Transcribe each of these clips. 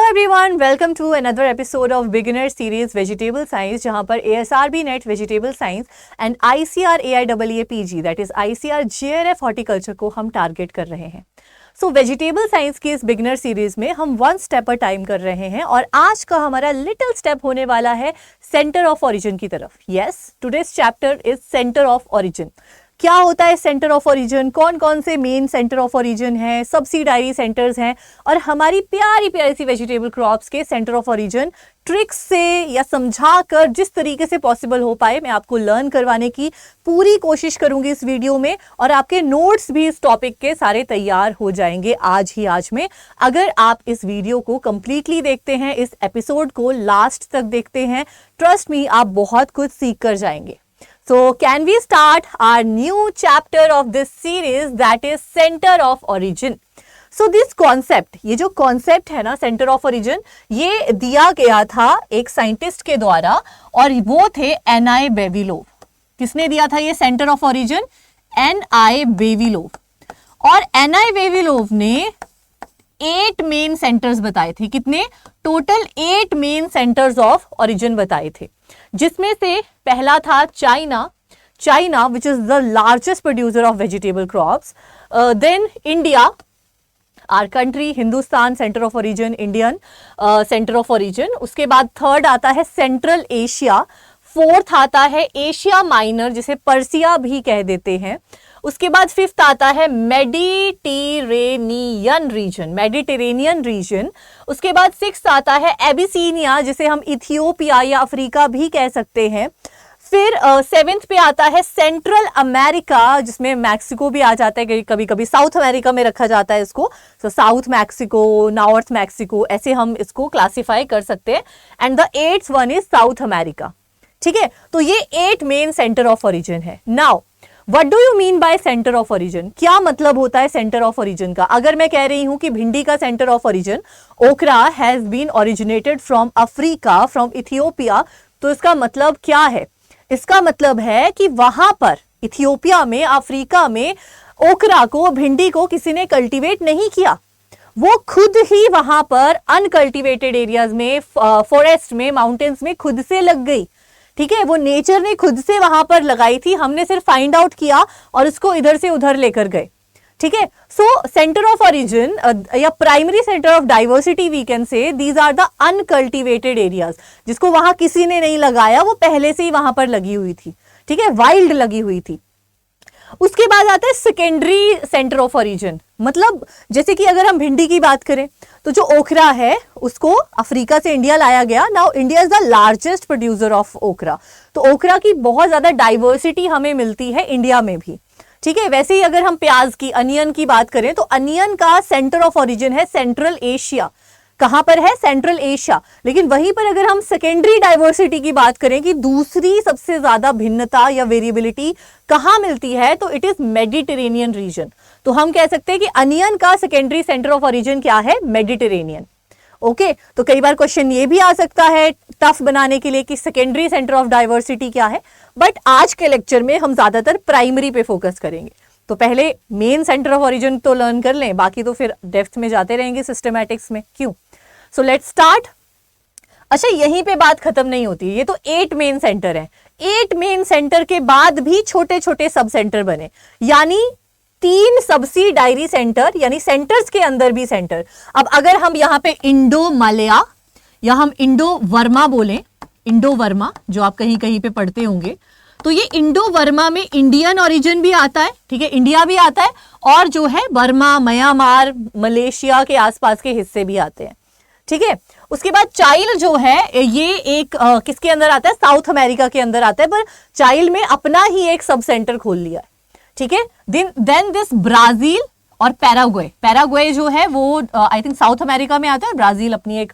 Everyone, welcome to another episode of beginner series vegetable science, जहां पर ASRB NET vegetable science and ICR AIEE PG that is ICR JRF horticulture को हम target कर रहे हैं। सो vegetable science की इस बिगिनर सीरीज में हम वन स्टेप अ टाइम कर रहे हैं और आज का हमारा लिटिल स्टेप होने वाला है सेंटर ऑफ ओरिजिन की तरफ। Yes, today's chapter is centre of origin. क्या होता है सेंटर ऑफ ओरिजिन, कौन कौन से मेन सेंटर ऑफ ओरिजिन हैं, सब्सिडायरी सेंटर्स हैं और हमारी प्यारी प्यारी सी वेजिटेबल क्रॉप्स के सेंटर ऑफ ओरिजिन ट्रिक्स से या समझा कर जिस तरीके से पॉसिबल हो पाए मैं आपको लर्न करवाने की पूरी कोशिश करूंगी इस वीडियो में। और आपके नोट्स भी इस टॉपिक के सारे तैयार हो जाएंगे आज में, अगर आप इस वीडियो को कंप्लीटली देखते हैं, इस एपिसोड को लास्ट तक देखते हैं। ट्रस्ट मी, आप बहुत कुछ सीख कर जाएंगे। So can we start our new chapter of this series, that is center of origin. So this concept, ये जो concept है ना center of origin, ये दिया गया था एक साइंटिस्ट के द्वारा और वो थे N.I. Vavilov। किसने दिया था ये center of origin? N.I. Vavilov। और N.I. Vavilov ने 8 मेन सेंटर्स बताए थे। कितने? Total 8 main centres of origin बताए थे, जिसमें से पहला था China which is the largest producer of vegetable crops. Then India, our country, Hindustan centre of origin, Indian centre of origin. उसके बाद थर्ड आता है सेंट्रल एशिया। फोर्थ आता है एशिया माइनर, जिसे पर्सिया भी कह देते हैं। उसके बाद फिफ्थ आता है मेडिटेरेनियन रीजन। उसके बाद सिक्स्थ आता है एबिसीनिया, जिसे हम इथियोपिया या अफ्रीका भी कह सकते हैं। फिर सेवेंथ पे आता है सेंट्रल अमेरिका, जिसमें मैक्सिको भी आ जाता है, कभी कभी साउथ अमेरिका में रखा जाता है इसको। तो साउथ मैक्सिको, नॉर्थ मैक्सिको, ऐसे हम इसको क्लासिफाई कर सकते हैं। And the 8th one is south America. ठीक है, तो ये 8 मेन सेंटर ऑफ ओरिजिन है। Now what do you mean by centre of origin? क्या मतलब होता है सेंटर ऑफ ओरिजिन का? अगर मैं कह रही हूं कि भिंडी का centre of origin okra has been originated from Africa, from Ethiopia, तो इसका मतलब क्या है? इसका मतलब है कि वहां पर इथियोपिया में, अफ्रीका में ओकरा को, भिंडी को किसी ने कल्टीवेट नहीं किया। वो खुद ही वहां पर अनकल्टिवेटेड एरियाज में, फॉरेस्ट में, माउंटेन्स में खुद से लग गई। ठीक है, वो नेचर ने खुद से वहां पर लगाई थी, हमने सिर्फ फाइंड आउट किया और उसको इधर से उधर लेकर गए। ठीक है, सो सेंटर ऑफ ओरिजिन या primary centre of diversity we can say, these are the uncultivated areas, जिसको वहां किसी ने नहीं लगाया, वो पहले से ही वहां पर लगी हुई थी। ठीक है, वाइल्ड लगी हुई थी। उसके बाद आता है सेकेंडरी सेंटर ऑफ ओरिजिन। मतलब जैसे कि अगर हम भिंडी की बात करें तो जो ओकरा है उसको अफ्रीका से इंडिया लाया गया। Now India is the largest producer of ओकरा, तो ओकरा की बहुत ज्यादा डाइवर्सिटी हमें मिलती है इंडिया में भी। ठीक है, वैसे ही अगर हम प्याज की, अनियन की बात करें तो अनियन का सेंटर ऑफ ओरिजिन है सेंट्रल एशिया। कहां पर है? Central Asia. लेकिन वहीं पर अगर हम सेकेंडरी डाइवर्सिटी की बात करें कि दूसरी सबसे ज्यादा भिन्नता या वेरिएबिलिटी कहां मिलती है, तो इट इज मेडिटेरेनियन रीजन। तो हम कह सकते हैं कि अनियन का सेकेंडरी सेंटर ऑफ ओरिजिन क्या है? मेडिटेरेनियन। ओके, तो कई बार क्वेश्चन ये भी आ सकता है टफ बनाने के लिए कि सेकेंडरी सेंटर ऑफ डाइवर्सिटी क्या है, बट आज के लेक्चर में हम ज्यादातर प्राइमरी पे फोकस करेंगे। तो पहले मेन सेंटर ऑफ ओरिजिन तो लर्न कर लें, बाकी तो फिर डेप्थ में जाते रहेंगे सिस्टमैटिक्स में। क्यों? So let's start. अच्छा, यहीं पे बात खत्म नहीं होती, ये तो 8 मेन सेंटर हैं। 8 मेन सेंटर के बाद भी छोटे छोटे सब सेंटर बने, यानी 3 सब्सिडायरी सेंटर, यानी सेंटर्स के अंदर भी सेंटर। अब अगर हम यहाँ पे इंडो मलया या हम इंडो वर्मा बोलें, इंडो वर्मा जो आप कहीं कहीं पे पढ़ते होंगे, तो ये इंडो वर्मा में इंडियन ओरिजिन भी आता है। ठीक है, इंडिया भी आता है और जो है बर्मा, म्यांमार, मलेशिया के आसपास के हिस्से भी आते हैं। ठीक है, उसके बाद चाइल जो है ये एक किसके अंदर आता है? साउथ अमेरिका के अंदर आता है, पर चाइल में अपना ही एक सब सेंटर खोल लिया है। ठीक है, देन दिस ब्राजील और पैराग्वे जो है वो आई थिंक साउथ अमेरिका में आता है। ब्राजील अपनी एक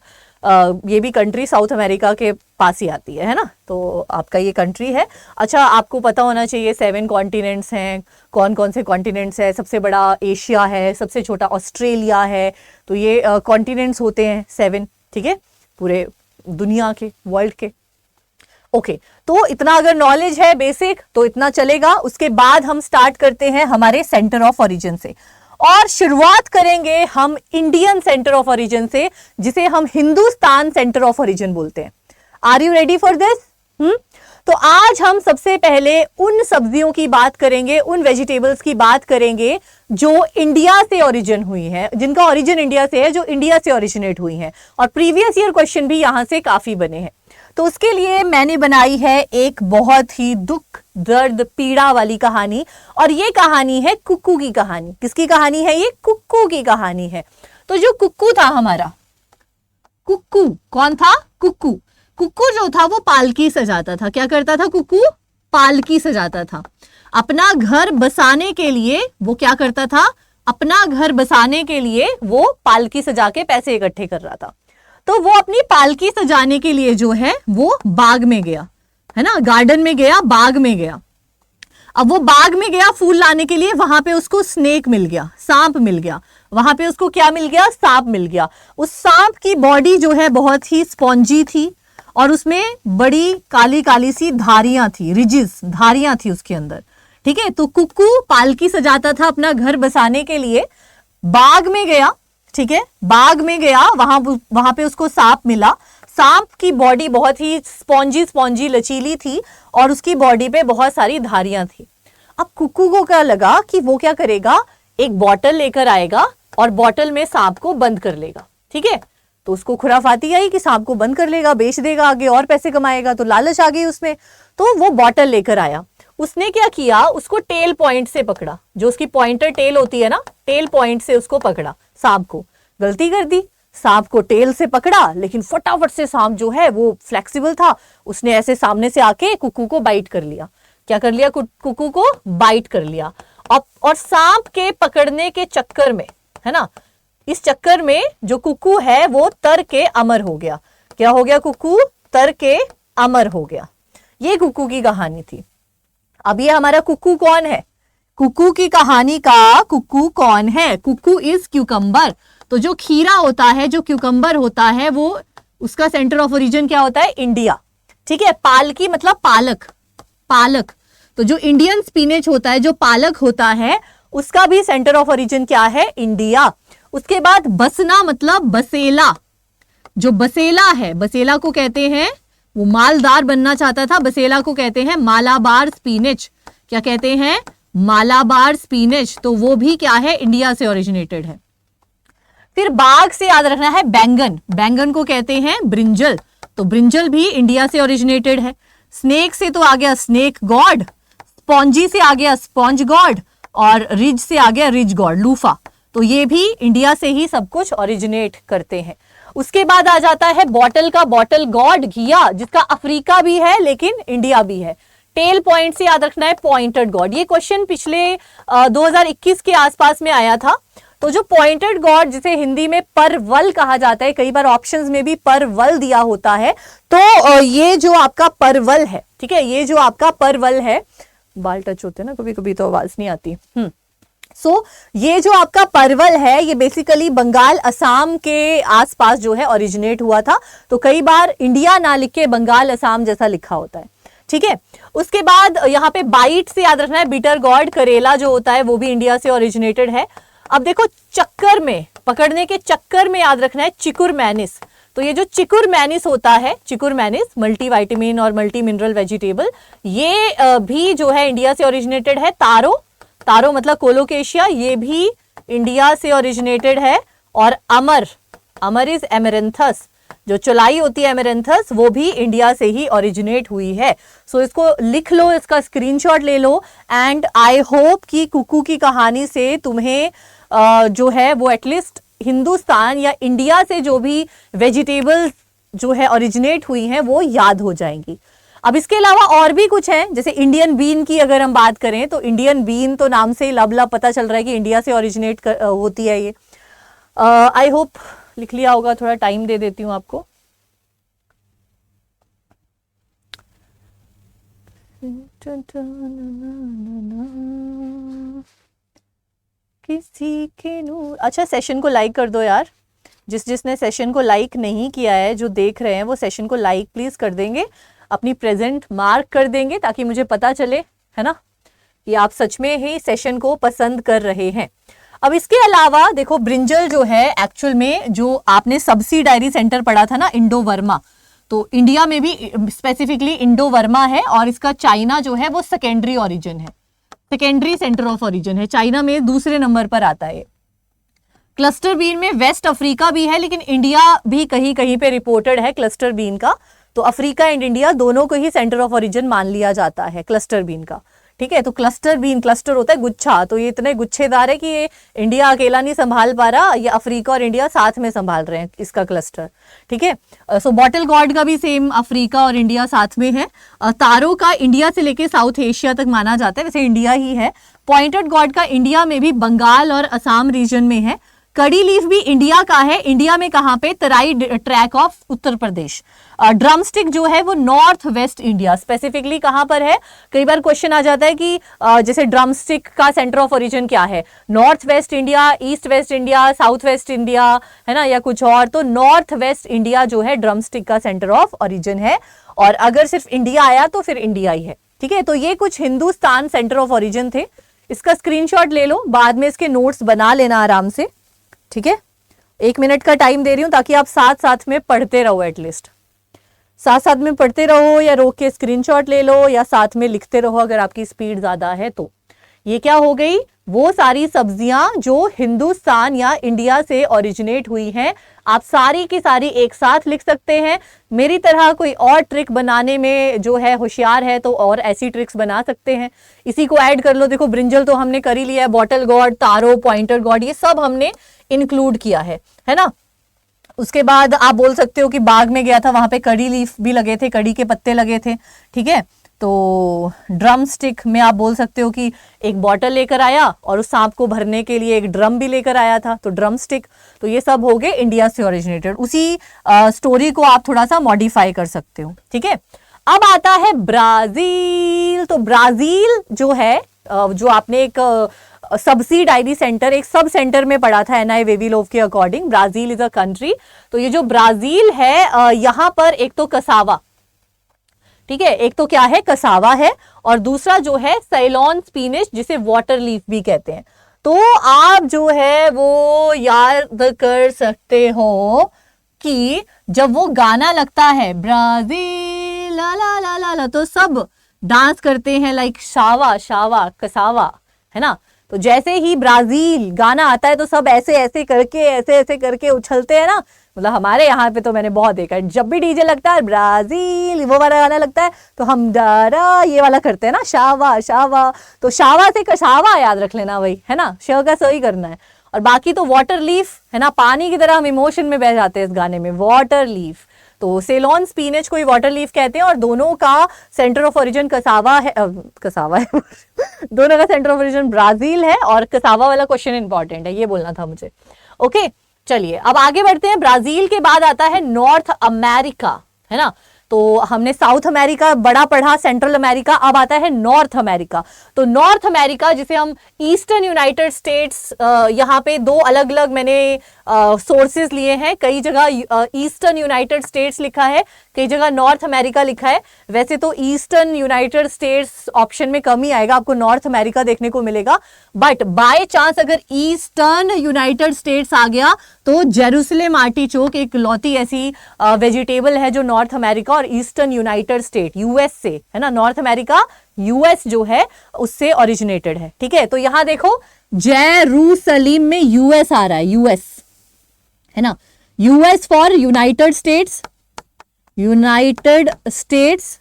ये भी कंट्री साउथ अमेरिका के पास ही आती है ना, तो आपका ये कंट्री है। अच्छा, आपको पता होना चाहिए 7 कॉन्टिनेंट्स हैं। कौन कौन से कॉन्टिनेंट्स है? सबसे बड़ा एशिया है, सबसे छोटा ऑस्ट्रेलिया है। तो ये कॉन्टिनेंट्स होते हैं 7। ठीक है, पूरे दुनिया के, वर्ल्ड के। ओके, तो इतना अगर नॉलेज है बेसिक तो इतना चलेगा। उसके बाद हम स्टार्ट करते हैं हमारे सेंटर ऑफ ओरिजिन से। और शुरुआत करेंगे हम इंडियन सेंटर ऑफ ओरिजिन से, जिसे हम हिंदुस्तान सेंटर ऑफ ओरिजिन बोलते हैं। Are you ready for this? तो आज हम सबसे पहले उन सब्जियों की बात करेंगे, उन वेजिटेबल्स की बात करेंगे जो इंडिया से ओरिजिन हुई है, जिनका ओरिजिन इंडिया से है, जो इंडिया से ओरिजिनेट हुई हैं। और प्रीवियस ईयर क्वेश्चन भी यहां से काफी बने हैं। तो उसके लिए मैंने बनाई है एक बहुत ही दुख दर्द पीड़ा वाली कहानी, और ये कहानी है कुक्कू की कहानी। किसकी कहानी है ये? कुक्कू की कहानी है। तो जो कुक्कू था हमारा, कुक्कू कौन था? कुक्कू। कुक्कू जो था वो पालकी सजाता था। क्या करता था कुक्कू? पालकी सजाता था। अपना घर बसाने के लिए वो क्या करता था? अपना घर बसाने के लिए वो पालकी सजा के पैसे इकट्ठे कर रहा था। तो वो अपनी पालकी सजाने के लिए जो है वो बाग में गया, है ना, गार्डन में गया, बाग में गया। अब वो बाग में गया फूल लाने के लिए, वहां पे उसको स्नेक मिल गया, सांप मिल गया। वहां पे उसको क्या मिल गया? सांप मिल गया। उस सांप की बॉडी जो है बहुत ही स्पॉन्जी थी, और उसमें बड़ी काली काली सी धारियां थी, रिजिस धारियां थी उसके अंदर। ठीक है, तो कुक्कू पालकी सजाता था अपना घर बसाने के लिए, बाग में गया। ठीक है, बाग में गया, वहां पे उसको सांप मिला। सांप की बॉडी बहुत ही स्पॉन्जी लचीली थी, और उसकी बॉडी पे बहुत सारी धारियां थी। अब कुक्कू को क्या लगा कि वो क्या करेगा, एक बॉटल लेकर आएगा और बॉटल में सांप को बंद कर लेगा। ठीक है, तो उसको खुराफाती आई कि सांप को बंद कर लेगा, बेच देगा, आगे और पैसे कमाएगा, तो लालच आ गई उसमें। तो वो बॉटल लेकर आया। उसने क्या किया, उसको टेल पॉइंट से पकड़ा, जो उसकी पॉइंटर टेल होती है ना, टेल पॉइंट से उसको पकड़ा सांप को। गलती कर दी, सांप को टेल से पकड़ा, लेकिन फटाफट से सांप जो है वो फ्लेक्सिबल था, उसने ऐसे सामने से आके कुक्कू को बाइट कर लिया। क्या कर लिया? कुक्कू को बाइट कर लिया। और सांप के पकड़ने के चक्कर में, है ना, इस चक्कर में जो कुक्कू है वो तर के अमर हो गया। क्या हो गया? कुक्कू तर के अमर हो गया। ये कुक्कू की कहानी थी। अब ये हमारा कुक्कू कौन है? कुक्कू की कहानी का कुक्कू कौन है? कुक्कू इज क्यूकम्बर। तो जो खीरा होता है, जो क्यूकम्बर होता है, वो उसका सेंटर ऑफ ओरिजिन क्या होता है? इंडिया। ठीक है, पालकी मतलब पालक, पालक। तो जो इंडियन स्पिनेच होता है, जो पालक होता है, उसका भी सेंटर ऑफ ओरिजिन क्या है? इंडिया। उसके बाद बसना मतलब बसेला। जो बसेला है, बसेला को कहते हैं, वो मालदार बनना चाहता था, बसेला को कहते हैं मालाबार स्पिनेच। क्या कहते हैं? मालाबार स्पिनेच। तो वो भी क्या है? इंडिया से ओरिजिनेटेड है। फिर बाग से याद रखना है बैंगन। बैंगन को कहते हैं ब्रिंजल। तो ब्रिंजल भी इंडिया से ओरिजिनेटेड है। स्नेक से तो आ गया स्नेक गॉड, स्पॉन्जी से आ गया स्पॉन्ज गॉड, और रिज से आ गया रिज गॉड, लूफा। तो ये भी इंडिया से ही सब कुछ ओरिजिनेट करते हैं। उसके बाद आ जाता है बॉटल का बॉटल गॉड, घिया, जिसका अफ्रीका भी है लेकिन इंडिया भी है। टेल पॉइंट से याद रखना है पॉइंटेड गॉड। ये क्वेश्चन पिछले 2021 के आसपास में आया था। तो जो पॉइंटेड गॉड, जिसे हिंदी में परवल कहा जाता है, कई बार ऑप्शंस में भी परवल दिया होता है, तो ये जो आपका परवल है, ठीक है, ये जो आपका परवल है, बाल टच होते हैं ना कभी कभी तो आवाज नहीं आती। ये जो आपका परवल है, ये बेसिकली बंगाल असम के आसपास जो है ओरिजिनेट हुआ था। तो कई बार इंडिया ना लिख के बंगाल असम जैसा लिखा होता है। ठीक है, उसके बाद यहाँ पे बाइट से याद रखना है बिटर गॉड, करेला जो होता है वो भी इंडिया से ओरिजिनेटेड है। अब देखो चक्कर में, पकड़ने के चक्कर में याद रखना है चिकुर मैनिस। तो ये जो चिकुर मैनिस होता है, चिकुर मैनिस मल्टीविटामिन और मल्टी मिनरल वेजिटेबल, ये भी जो है इंडिया से ओरिजिनेटेड है। तारो, तारो मतलब कोलोकेशिया, ये भी इंडिया से ओरिजिनेटेड है। और अमर, अमर इज एमेरेंथस, जो चौलाई होती है एमेरेंथस, वो भी इंडिया से ही ओरिजिनेट हुई है। सो इसको लिख लो, इसका स्क्रीनशॉट ले लो। एंड आई होप कि कुक्कू की कहानी से तुम्हें जो है वो एटलीस्ट हिंदुस्तान या इंडिया से जो भी वेजिटेबल्स जो है ओरिजिनेट हुई हैं वो याद हो जाएंगी। अब इसके अलावा और भी कुछ है, जैसे इंडियन बीन की अगर हम बात करें तो इंडियन बीन तो नाम से लब लब पता चल रहा है कि इंडिया से ओरिजिनेट होती है ये। आई होप लिख लिया होगा, थोड़ा टाइम दे देती हूँ आपको। किसी के नूर। अच्छा, सेशन को लाइक कर दो यार, जिसने सेशन को लाइक नहीं किया है, जो देख रहे हैं वो सेशन को लाइक प्लीज कर देंगे, अपनी प्रेजेंट मार्क कर देंगे ताकि मुझे पता चले, है ना, कि आप सच में ही सेशन को पसंद कर रहे हैं। अब इसके अलावा देखो ब्रिंजल जो है एक्चुअल में जो आपने सब्सिडायरी सेंटर पढ़ा था ना इंडो वर्मा, तो इंडिया में भी स्पेसिफिकली इंडो वर्मा है और इसका चाइना जो है वो सेकेंडरी ओरिजिन है, सेकेंडरी सेंटर ऑफ ओरिजिन है, चाइना में दूसरे नंबर पर आता है। क्लस्टर बीन में वेस्ट अफ्रीका भी है, लेकिन इंडिया भी कहीं कहीं पे रिपोर्टेड है क्लस्टर बीन का, तो अफ्रीका एंड इंडिया दोनों को ही सेंटर ऑफ ओरिजिन मान लिया जाता है क्लस्टर बीन का। ठीक है, तो क्लस्टर बीन, क्लस्टर होता है गुच्छा, तो ये इतने गुच्छेदार है कि ये इंडिया अकेला नहीं संभाल पा रहा, ये अफ्रीका और इंडिया साथ में संभाल रहे हैं इसका क्लस्टर। ठीक है, सो बॉटल गॉड का भी सेम अफ्रीका और इंडिया साथ में है। तारो का इंडिया से लेके साउथ एशिया तक माना जाता है, वैसे इंडिया ही है। पॉइंटेड गॉड का इंडिया में भी बंगाल और असम रीजन में है। कड़ी लीफ भी इंडिया का है, इंडिया में कहाँ पे, Terai track of Uttar Pradesh. Drumstick जो है वो नॉर्थ वेस्ट इंडिया, स्पेसिफिकली कहाँ पर है, कई बार क्वेश्चन आ जाता है कि जैसे ड्रम स्टिक का सेंटर ऑफ ओरिजिन क्या है, north west India, east west India, south west India, है ना, या कुछ और, तो नॉर्थ वेस्ट इंडिया जो है ड्रम स्टिक का सेंटर ऑफ ओरिजिन है, और अगर सिर्फ इंडिया आया तो फिर इंडिया ही है। ठीक है, तो ये कुछ हिंदुस्तान सेंटर ऑफ ओरिजिन थे, इसका स्क्रीनशॉट ले लो, बाद में इसके नोट्स बना लेना आराम से। ठीक है, 1 मिनट का टाइम दे रही हूं ताकि आप साथ साथ में पढ़ते रहो, एटलीस्ट साथ साथ में पढ़ते रहो, या रोक के स्क्रीनशॉट ले लो या साथ में लिखते रहो अगर आपकी स्पीड ज्यादा है तो। ये क्या हो गई, वो सारी सब्जियां जो हिंदुस्तान या इंडिया से ओरिजिनेट हुई हैं, आप सारी की सारी एक साथ लिख सकते हैं। मेरी तरह कोई और ट्रिक बनाने में जो है होशियार है तो और ऐसी ट्रिक्स बना सकते हैं, इसी को ऐड कर लो। देखो ब्रिंजल तो हमने कर ही लिया है, बॉटल गॉड, तारो, पॉइंटर गॉड, ये सब हमने इंक्लूड किया है ना। उसके बाद आप बोल सकते हो कि बाग में गया था, वहां पे कड़ी लीफ भी लगे थे, कड़ी के पत्ते लगे थे। ठीक है, तो ड्रम स्टिक में आप बोल सकते हो कि एक बॉटल लेकर आया और उस सांप को भरने के लिए एक ड्रम भी लेकर आया था, तो ड्रम स्टिक। तो ये सब हो गए इंडिया से ओरिजिनेटेड, उसी स्टोरी को आप थोड़ा सा मॉडिफाई कर सकते हो। ठीक है, अब आता है ब्राजील। तो ब्राजील जो है, जो आपने एक सब्सिडायरी सेंटर, एक सब सेंटर में पढ़ा था एनआई वेविलोव के according, Brazil is a country. तो ये जो ब्राजील है, यहाँ पर एक तो कसावा, ठीक है, एक तो क्या है, कसावा है, और दूसरा जो है सेलोन स्पिनच, जिसे वाटर लीफ भी कहते हैं। तो आप जो है वो याद कर सकते हो कि जब वो गाना लगता है ब्राजील ला ला ला ला ला, तो सब डांस करते हैं, लाइक शावा शावा कसावा, है ना। तो जैसे ही ब्राजील गाना आता है तो सब ऐसे ऐसे करके उछलते हैं ना। मतलब हमारे यहाँ पे तो मैंने बहुत देखा है, जब भी डीजे लगता है ब्राजील वो वाला गाना लगता है तो हम डरा ये वाला करते हैं ना, शावा शावा। तो शावा से कसावा याद रख लेना भाई, है ना, श का सही करना है। और बाकी तो वाटर लीफ, है ना, पानी की तरह हम इमोशन में बह जाते हैं इस गाने में, वाटर लीफ। तो सेलोन स्पिनच को वाटर लीफ कहते हैं, और दोनों का सेंटर ऑफ ओरिजिन कसावा है, कसावा है दोनों का सेंटर ऑफ ओरिजिन ब्राजील है, और कसावा वाला क्वेश्चन इंपॉर्टेंट है, ये बोलना था मुझे। ओके, चलिए अब आगे बढ़ते हैं। ब्राजील के बाद आता है नॉर्थ अमेरिका, है ना। तो हमने साउथ अमेरिका बड़ा पढ़ा, सेंट्रल अमेरिका, अब आता है नॉर्थ अमेरिका। तो नॉर्थ अमेरिका जिसे हम ईस्टर्न यूनाइटेड स्टेट्स, यहाँ पे दो अलग अलग मैंने सोर्सेज लिए हैं, कई जगह ईस्टर्न यूनाइटेड स्टेट्स लिखा है, कई जगह नॉर्थ अमेरिका लिखा है। वैसे तो ईस्टर्न यूनाइटेड स्टेट्स ऑप्शन में कम ही आएगा, आपको नॉर्थ अमेरिका देखने को मिलेगा, बट बाय चांस अगर ईस्टर्न यूनाइटेड स्टेट्स आ गया तो जेरूसलेम आर्टिचोक एक लौती ऐसी वेजिटेबल है जो नॉर्थ अमेरिका और ईस्टर्न यूनाइटेड स्टेट यूएस से, है ना, नॉर्थ अमेरिका यूएस जो है उससे ओरिजिनेटेड है। ठीक है, तो यहां देखो जेरूसलीम में यूएस आ रहा है, यूएस, है ना, US for United states, United states,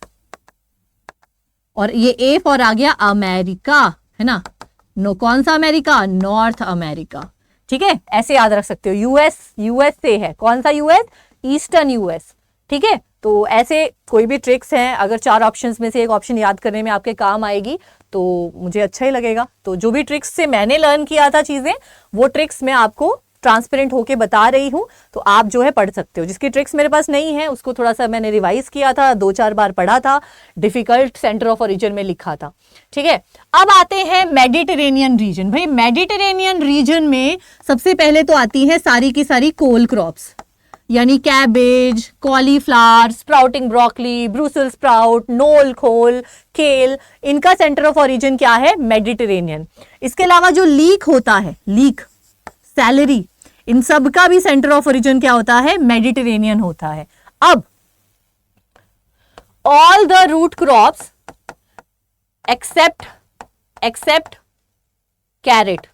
और ये ए फॉर आ गया अमेरिका, है ना, नो कौन सा अमेरिका, नॉर्थ अमेरिका। ठीक है, ऐसे याद रख सकते हो, यूएस यूएस से है, कौन सा यूएस, ईस्टर्न यूएस। ठीक है, तो ऐसे कोई भी ट्रिक्स हैं, अगर 4 ऑप्शंस में से एक ऑप्शन याद करने में आपके काम आएगी तो मुझे अच्छा ही लगेगा। तो जो भी ट्रिक्स से मैंने लर्न किया था चीजें, वो ट्रिक्स मैं आपको ट्रांसपेरेंट होके बता रही हूँ, तो आप जो है पढ़ सकते हो। जिसकी ट्रिक्स मेरे पास नहीं है उसको थोड़ा सा मैंने रिवाइज किया था, 2-4 बार पढ़ा था, डिफिकल्ट सेंटर ऑफ ओरिजिन में लिखा था। ठीक है, अब आते हैं मेडिटेरेनियन रीजन। भाई मेडिटेरेनियन रीजन में सबसे पहले तो आती है सारी की सारी कोल क्रॉप्स, यानी cabbage, cauliflower, sprouting broccoli, brussels sprout, knol khol, kale, इनका सेंटर ऑफ ओरिजिन क्या है, मेडिटेरेनियन। इसके अलावा जो लीक होता है, लीक सैलरी, इन सब का भी सेंटर ऑफ ओरिजिन क्या होता है? मेडिटेरेनियन होता है। अब all the root crops except carrot,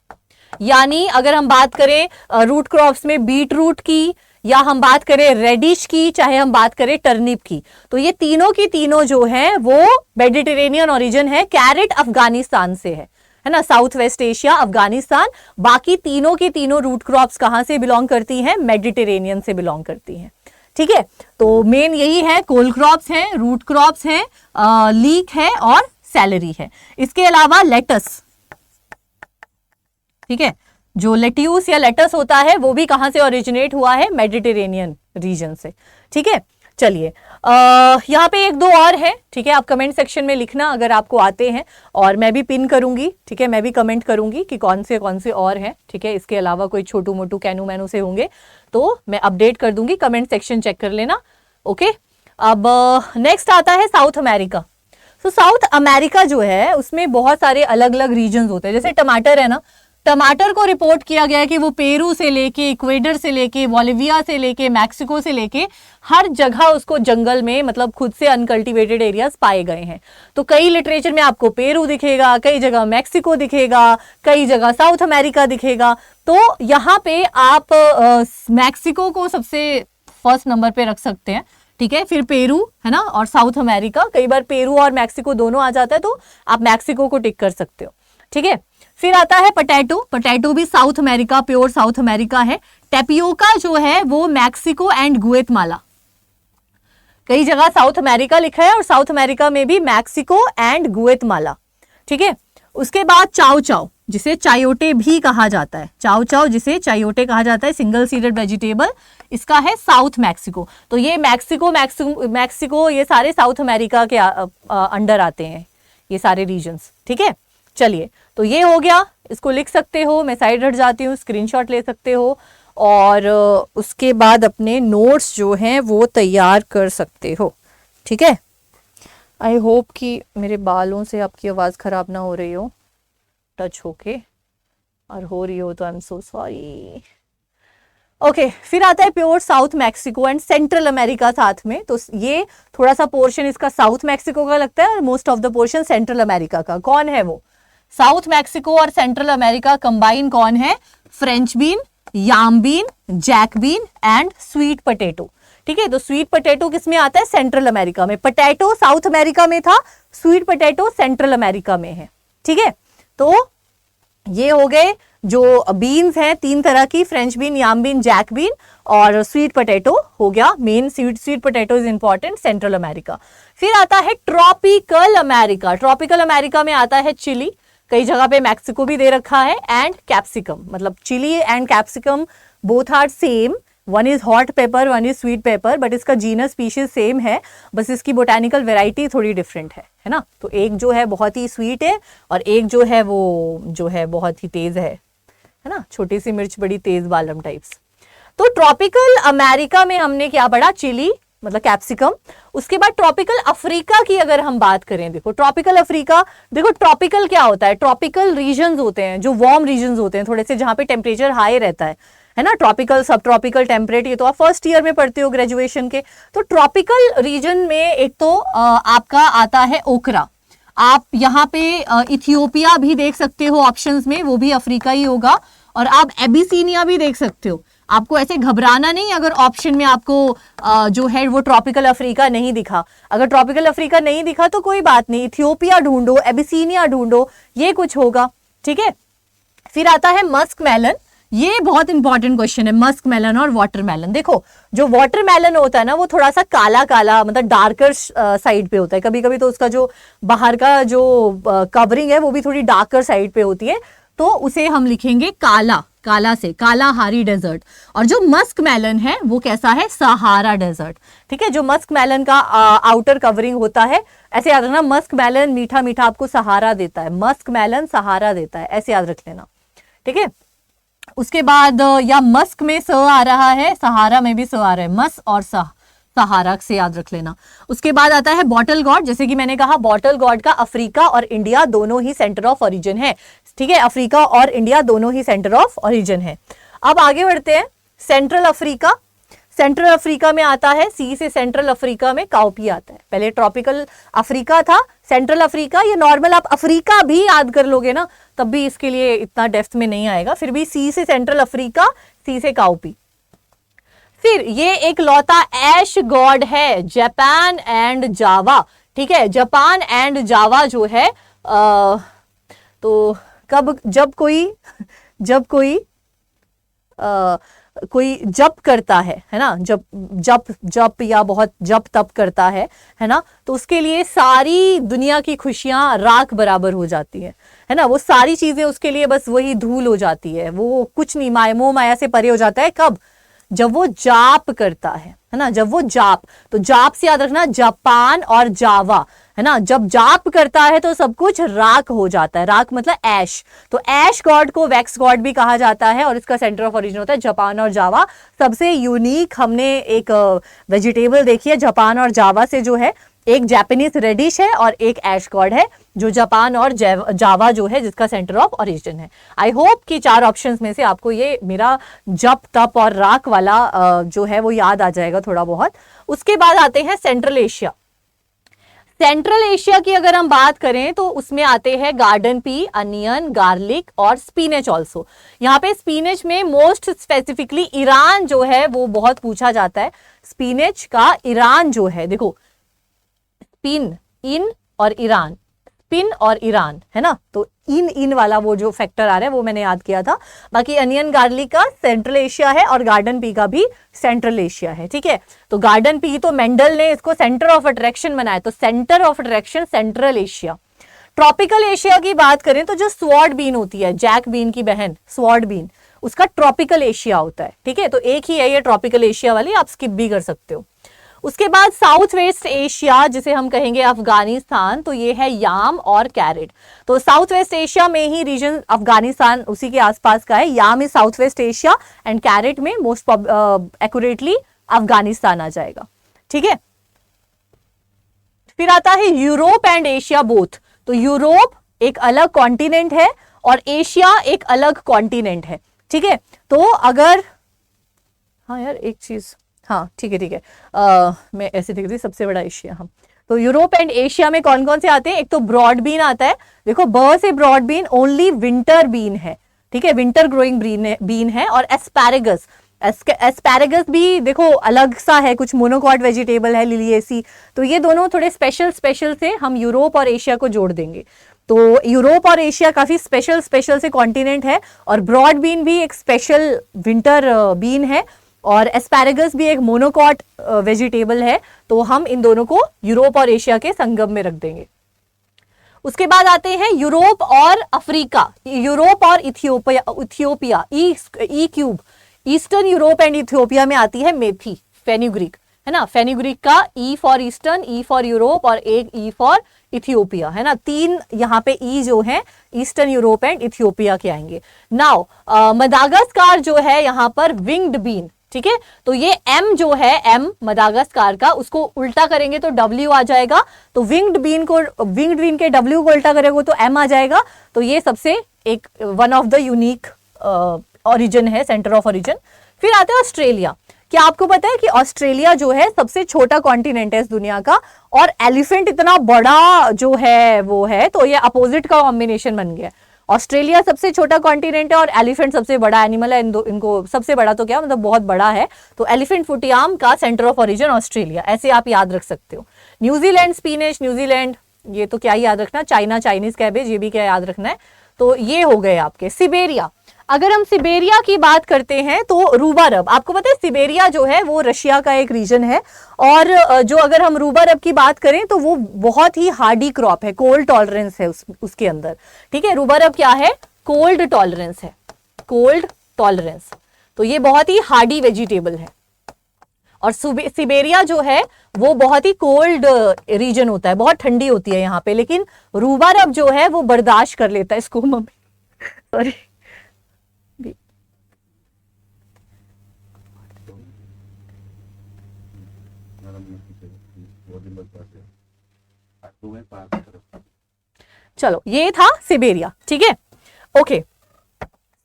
यानी अगर हम बात करें रूट क्रॉप्स में बीट रूट की, या हम बात करें रेडिश की, चाहे हम बात करें टर्निप की, तो ये तीनों की तीनों जो है वो मेडिटेरेनियन ओरिजिन है। कैरेट अफगानिस्तान से है ना, साउथ वेस्ट एशिया, अफगानिस्तान। बाकी तीनों की तीनों रूट क्रॉप्स कहां से बिलोंग करती हैं? मेडिटेरेनियन से बिलोंग करती हैं। ठीक है, तो मेन यही है, कोल क्रॉप्स हैं, रूट क्रॉप्स हैं, लीक है और सैलरी है। इसके अलावा लेटस, ठीक है, जो लेट्यूस या लेटस होता है वो भी कहां से ओरिजिनेट हुआ है? मेडिटेरेनियन रीजन से। ठीक है, चलिए यहाँ पे एक दो और है, ठीक है, आप कमेंट सेक्शन में लिखना अगर आपको आते हैं, और मैं भी पिन करूंगी, ठीक है, मैं भी कमेंट करूंगी कि कौन से और हैं। ठीक है, इसके अलावा कोई छोटू मोटू कैनू मैनू से होंगे तो मैं अपडेट कर दूंगी, कमेंट सेक्शन चेक कर लेना। ओके, अब नेक्स्ट आता है साउथ अमेरिका। तो साउथ अमेरिका जो है उसमें बहुत सारे अलग अलग रीजन होते हैं। जैसे टमाटर है ना, टमाटर को रिपोर्ट किया गया है कि वो पेरू से लेके, इक्वेडर से लेके, बोलिविया से लेके, मैक्सिको से लेके हर जगह उसको जंगल में, मतलब खुद से अनकल्टिवेटेड एरियाज पाए गए हैं। तो कई लिटरेचर में आपको पेरू दिखेगा, कई जगह मैक्सिको दिखेगा, कई जगह साउथ अमेरिका दिखेगा। तो यहाँ पे आप मैक्सिको को सबसे फर्स्ट नंबर पे रख सकते हैं। ठीक है, फिर पेरू है ना, और साउथ अमेरिका। कई बार पेरू और मैक्सिको दोनों आ जाता है तो आप मैक्सिको को टिक कर सकते हो। ठीक है, फिर आता है पोटैटो। पोटैटो भी south America, pure south America है। टेपियोका जो है वो मैक्सिको एंड गुएतमाला, कई जगह साउथ अमेरिका लिखा है और साउथ अमेरिका में भी मैक्सिको एंड गुएतमाला। ठीक है, उसके बाद चाउ चाउ, जिसे चायोटे भी कहा जाता है, चाउ चाउ जिसे चायोटे कहा जाता है, सिंगल सीडेड वेजिटेबल, इसका है साउथ मैक्सिको। तो ये मैक्सिको ये सारे साउथ अमेरिका के अंडर आते हैं, ये सारे रीजन्स। ठीक है, चलिए, तो ये हो गया, इसको लिख सकते हो, मैं साइड हट जाती हूँ, स्क्रीनशॉट ले सकते हो, और उसके बाद अपने नोट्स जो हैं वो तैयार कर सकते हो। ठीक है, आई होप कि मेरे बालों से आपकी आवाज़ ख़राब ना हो रही हो टच होके, और हो रही हो तो I am so sorry. Okay, फिर आता है pure south Mexico and central America साथ में। तो ये थोड़ा सा पोर्शन इसका साउथ मैक्सिको का लगता है और most of the portion Central America का। कौन है वो? साउथ मैक्सिको और सेंट्रल अमेरिका कंबाइन कौन है? French bean, yam bean, jack bean and sweet potato. ठीक है, तो स्वीट पोटैटो किस में आता है? सेंट्रल अमेरिका में। पोटैटो साउथ अमेरिका में था, स्वीट पोटैटो सेंट्रल अमेरिका में है। ठीक है, तो ये हो गए जो बीन्स हैं तीन तरह की, French bean, yam bean, jack bean, और स्वीट पोटैटो हो गया main. Sweet potato is important, Central America. फिर आता है ट्रॉपिकल अमेरिका। ट्रॉपिकल अमेरिका में आता है चिली, कई जगह पे मैक्सिको भी दे रखा है, एंड कैप्सिकम, मतलब chilli and capsicum both are same. One is hot pepper, one is sweet pepper, but इसका जीनस स्पीशीज सेम है, बस इसकी बोटानिकल वेराइटी थोड़ी डिफरेंट है ना। तो एक जो है बहुत ही स्वीट है और एक जो है वो जो है बहुत ही तेज है ना, छोटी सी मिर्च बड़ी तेज बालम टाइप्स। तो ट्रॉपिकल अमेरिका में हमने क्या पढ़ा? चिली मतलब कैप्सिकम। उसके बाद ट्रॉपिकल अफ्रीका की अगर हम बात करें, देखो ट्रॉपिकल अफ्रीका, देखो ट्रॉपिकल क्या होता है? ट्रॉपिकल रीजन्स होते हैं जो वार्म रीजन्स होते हैं, थोड़े से जहां पे टेम्परेचर हाई रहता है ना। ट्रॉपिकल, सब ट्रॉपिकल, टेम्परेट, ये तो आप फर्स्ट ईयर में पढ़ते हो ग्रेजुएशन के। तो ट्रॉपिकल रीजन में एक तो आपका आता है ओकरा। आप यहाँ पे इथियोपिया भी देख सकते हो ऑप्शंस में, वो भी अफ्रीका ही होगा। और आप एबिसीनिया भी देख सकते हो। आपको ऐसे घबराना नहीं अगर ऑप्शन में आपको जो है वो ट्रॉपिकल अफ्रीका नहीं दिखा। अगर ट्रॉपिकल अफ्रीका नहीं दिखा तो कोई बात नहीं, इथियोपिया ढूंढो, एबिसीनिया ढूंढो, ये कुछ होगा। ठीक है, फिर आता है मस्क मेलन। ये बहुत इंपॉर्टेंट क्वेश्चन है, मस्क मेलन और वाटरमेलन। देखो जो वाटरमेलन होता है ना वो थोड़ा सा काला काला, मतलब डार्कर साइड पे होता है। कभी कभी तो उसका जो बाहर का जो कवरिंग है वो भी थोड़ी डार्कर साइड पे होती है, तो उसे हम लिखेंगे काला, काला से कालाहारी डेजर्ट। और जो मस्क मेलन है वो कैसा है? Sahara desert. ठीक है, जो मस्क मेलन का आउटर कवरिंग होता है, ऐसे याद रखना, मस्क मेलन मीठा मीठा आपको सहारा देता है, मस्क मेलन सहारा देता है, ऐसे याद रख लेना। ठीक है, उसके बाद या मस्क में स आ रहा है, सहारा में भी स आ रहा है, मस और सहारा से याद रख लेना। उसके बाद आता है बॉटल गॉड। जैसे कि मैंने कहा बॉटल गॉड का अफ्रीका और इंडिया दोनों ही सेंटर ऑफ ओरिजिन है। ठीक है, अफ्रीका और इंडिया दोनों ही सेंटर ऑफ ओरिजिन है। अब आगे बढ़ते हैं, सेंट्रल अफ्रीका। सेंट्रल अफ्रीका में आता है, सी से सेंट्रल अफ्रीका में काउपी आता है। पहले ट्रॉपिकल अफ्रीका था, सेंट्रल अफ्रीका, ये नॉर्मल आप अफ्रीका भी याद कर लोगे ना तब भी इसके लिए इतना डेप्थ में नहीं आएगा, फिर भी सी से सेंट्रल अफ्रीका, सी से काउपी। फिर ये एक लौता ऐश गॉड है, जापान एंड जावा, ठीक है, जापान एंड जावा जो है तो जब कोई जप करता है ना, जप या बहुत जप तप करता है ना, तो उसके लिए सारी दुनिया की खुशियां राख बराबर हो जाती है ना, वो सारी चीजें उसके लिए बस वही धूल हो जाती है, वो कुछ नहीं, मोह माया से परे हो जाता है। कब? जब वो जाप करता है ना, जब वो जाप, तो जाप से याद रखना जापान और जावा, है ना, जब जाप करता है तो सब कुछ राख हो जाता है, राख मतलब ऐश, तो ऐश गॉड को वैक्स गॉड भी कहा जाता है और इसका सेंटर ऑफ ओरिजिन होता है जापान और जावा। सबसे यूनिक हमने एक वेजिटेबल देखी है जापान और जावा से, जो है एक जापानीज रेडिश है और एक ऐश गॉड है, जो जापान और जावा जो है जिसका सेंटर ऑफ ओरिजिन है। आई होप कि 4 ऑप्शंस में से आपको ये मेरा जप तप और राख वाला जो है वो याद आ जाएगा थोड़ा बहुत। उसके बाद आते हैं सेंट्रल एशिया। सेंट्रल एशिया की अगर हम बात करें तो उसमें आते हैं गार्डन पी, अनियन, गार्लिक और स्पिनच ऑल्सो। यहाँ पे स्पिनच में मोस्ट स्पेसिफिकली ईरान जो है वो बहुत पूछा जाता है। स्पिनच का ईरान जो है, देखो स्पिन इन और ईरान, स्पिन और ईरान, है ना, तो इन वाला वो जो फैक्टर आ रहा है वो मैंने याद किया था। बाकी अनियन गार्लिक का सेंट्रल एशिया है और गार्डन पी का भी सेंट्रल एशिया है, ठीक है। तो गार्डन पी तो मेंडल ने इसको सेंटर ऑफ अट्रैक्शन बनाया, तो centre of attraction central Asia. Tropical Asia की बात करें तो जो स्वॉर्ड बीन होती है, जैक बीन की बहन स्वॉर्ड बीन, उसका ट्रॉपिकल एशिया होता है, ठीक है। तो एक ही है ये ट्रॉपिकल एशिया वाली, आप स्किप भी कर सकते हो। उसके बाद साउथ वेस्ट एशिया जिसे हम कहेंगे अफगानिस्तान, तो ये है याम और कैरेट। तो साउथ वेस्ट एशिया में ही रीजन अफगानिस्तान उसी के आसपास का है। Yam is south west Asia and carrot में मोस्ट एक्यूरेटली अफगानिस्तान आ जाएगा, ठीक है। फिर आता है यूरोप एंड एशिया बोथ। तो यूरोप एक अलग कॉन्टिनेंट है और एशिया एक अलग कॉन्टिनेंट है, ठीक है। तो अगर, हाँ यार एक चीज, हाँ ठीक है मैं ऐसे देख रही सबसे बड़ा एशिया, हाँ। तो यूरोप एंड एशिया में कौन कौन से आते हैं? एक तो ब्रॉड बीन आता है, देखो ब से broad bean only winter bean है, ठीक है, विंटर ग्रोइंग बीन है। और एस्पैरेगस, एस्पैरेगस भी देखो अलग सा है, कुछ मोनोकॉट वेजिटेबल है, लिलिएसी। तो ये दोनों थोड़े स्पेशल से हम यूरोप और एशिया को जोड़ देंगे। तो यूरोप और एशिया काफी स्पेशल से कॉन्टिनेंट है और ब्रॉड बीन भी एक स्पेशल विंटर बीन है और एस्पैरेगस भी एक मोनोकॉट वेजिटेबल है। तो हम इन दोनों को यूरोप और एशिया के संगम में रख देंगे। उसके बाद आते हैं यूरोप और अफ्रीका, यूरोप और Ethiopia, E cube, eastern Europe and Ethiopia में आती है मेथी, फेन्यूग्रीक, है ना। फेन्यूग्रीक का E for eastern, E for Europe और एक ई फॉर इथियोपिया, है ना। 3 यहाँ पे ई जो है ईस्टर्न यूरोप एंड इथियोपिया के आएंगे। नाउ मदागास्कार जो है यहाँ पर विंग्ड बीन, ठीक है। तो ये एम जो है, एम मदागास्कार का, उसको उल्टा करेंगे तो डब्ल्यू आ जाएगा। तो विंग्ड बीन के डब्ल्यू को उल्टा करेंगे तो एम आ जाएगा। तो ये सबसे एक one of the unique origin है, सेंटर ऑफ ओरिजिन। फिर आते हैं ऑस्ट्रेलिया। क्या आपको पता है कि ऑस्ट्रेलिया जो है सबसे छोटा कॉन्टिनेंट है इस दुनिया का और एलिफेंट इतना बड़ा जो है वो है, तो ये अपोजिट का कॉम्बिनेशन बन गया। ऑस्ट्रेलिया सबसे छोटा कॉन्टिनेंट है और एलिफेंट सबसे बड़ा एनिमल है। इनको सबसे बड़ा तो क्या मतलब बहुत बड़ा है, तो एलिफेंट फुटियाम का सेंटर ऑफ ओरिजिन ऑस्ट्रेलिया, ऐसे आप याद रख सकते हो। न्यूजीलैंड स्पिनच, न्यूजीलैंड ये तो क्या ही याद रखना, चाइना चाइनीज कैबेज, ये भी क्या याद रखना है। तो ये हो गए आपके। सिबेरिया, अगर हम सिबेरिया की बात करते हैं तो रूबारब, आपको पता है सिबेरिया जो है वो रशिया का एक रीजन है और जो अगर हम रूबारब की बात करें तो वो बहुत ही हार्डी क्रॉप है, कोल्ड टॉलरेंस है उसके अंदर, ठीक है। रूबारब क्या है? कोल्ड टॉलरेंस है, कोल्ड टॉलरेंस। तो ये बहुत ही हार्डी वेजिटेबल है और सिबेरिया जो है वो बहुत ही कोल्ड रीजन होता है, बहुत ठंडी होती है यहाँ पे, लेकिन रूबारब जो है वो बर्दाश्त कर लेता है इसको। मम्मी सॉरी, चलो ये था सिबेरिया, ठीक है, ओके।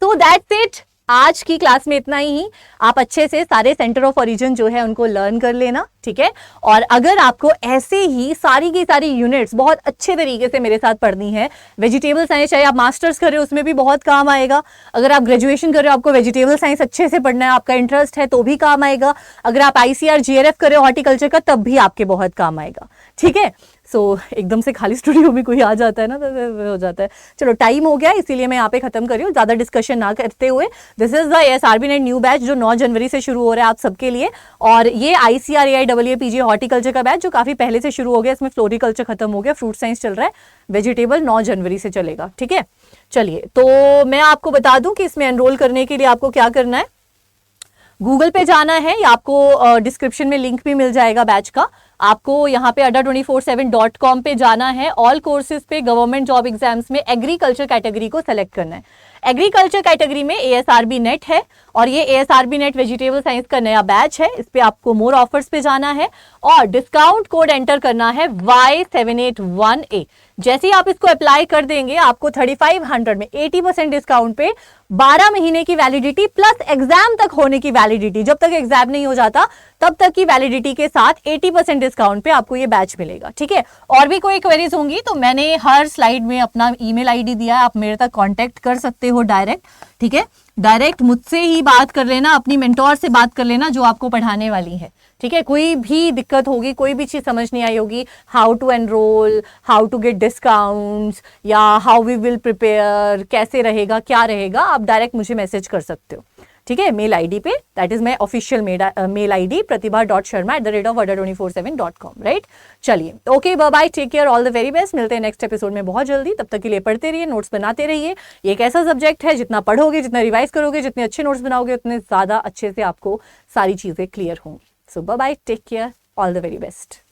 तो दैट्स इट आज की क्लास में इतना ही। आप अच्छे से सारे सेंटर ऑफ ओरिजिन जो है उनको लर्न कर लेना, ठीक है। और अगर आपको ऐसे ही सारी की सारी यूनिट्स बहुत अच्छे तरीके से मेरे साथ पढ़नी है, वेजिटेबल साइंस चाहे आप मास्टर्स कर रहे हो उसमें भी बहुत काम आएगा, अगर आप ग्रेजुएशन कर रहे हो आपको वेजिटेबल साइंस अच्छे से पढ़ना है, आपका इंटरेस्ट है तो भी काम आएगा, अगर आप ICAR GRF कर रहे हो हॉर्टिकल्चर का तब भी आपके बहुत काम आएगा, ठीक है। सो एकदम से खाली स्टूडियो में कोई आ जाता है ना तो हो जाता है। चलो टाइम हो गया, इसीलिए मैं यहाँ पे खत्म कर रही हूँ, ज्यादा डिस्कशन ना करते हुए। This is the ASRB net new batch जो 9 जनवरी से शुरू हो रहा है आप सबके लिए, और ये ICAR AIAA PG हॉर्टिकल्चर का बैच जो काफी पहले से शुरू हो गया, इसमें फ्लोरिकल्चर खत्म हो गया, फ्रूट साइंस चल रहा है, वेजिटेबल 9 जनवरी से चलेगा, ठीक है। चलिए तो मैं आपको बता दूं कि इसमें एनरोल करने के लिए आपको क्या करना है। गूगल पे जाना है, या आपको डिस्क्रिप्शन में लिंक भी मिल जाएगा बैच का। आपको यहाँ पे adda247.com पे जाना है, ऑल कोर्सेज पे गवर्नमेंट जॉब एग्जाम्स में एग्रीकल्चर कैटेगरी को सेलेक्ट करना है। एग्रीकल्चर कैटेगरी में ASRB नेट है, और ये ASRB नेट वेजिटेबल साइंस का नया बैच है। इस पे आपको मोर ऑफर्स पे जाना है और डिस्काउंट कोड एंटर करना है Y781A। जैसे ही आप इसको अप्लाई कर देंगे आपको 3500 में 80% डिस्काउंट पे 12 महीने की वैलिडिटी प्लस एग्जाम तक होने की वैलिडिटी, जब तक एग्जाम नहीं हो जाता तब तक की वैलिडिटी के साथ 80% डिस्काउंट पे आपको ये बैच मिलेगा, ठीक है। और भी कोई क्वेरीज होंगी तो मैंने हर स्लाइड में अपना ईमेल आईडी दिया है, आप मेरे तक कांटेक्ट कर सकते हो डायरेक्ट, ठीक है। डायरेक्ट मुझसे ही बात कर लेना, अपनी मेंटोर से बात कर लेना जो आपको पढ़ाने वाली है, ठीक है। कोई भी दिक्कत होगी, कोई भी चीज समझ नहीं आई होगी, how to enrol, how to get discounts, या हाउ वी विल प्रिपेयर, कैसे रहेगा क्या रहेगा, आप डायरेक्ट मुझे मैसेज कर सकते हो, ठीक है, मेल आईडी पे। That is my official mail ID pratibha.sharma@adda247.com, right. चलिए okay, bye bye, take care, all the very best. मिलते हैं नेक्स्ट एपिसोड में बहुत जल्दी, तब तक के लिए पढ़ते रहिए, नोट्स बनाते रहिए। ये एक ऐसा सब्जेक्ट है जितना पढ़ोगे, जितना रिवाइज करोगे, जितने अच्छे नोट्स बनाओगे उतने ज्यादा अच्छे से आपको सारी चीजें क्लियर होंगी। So bye bye, take care, all the very best.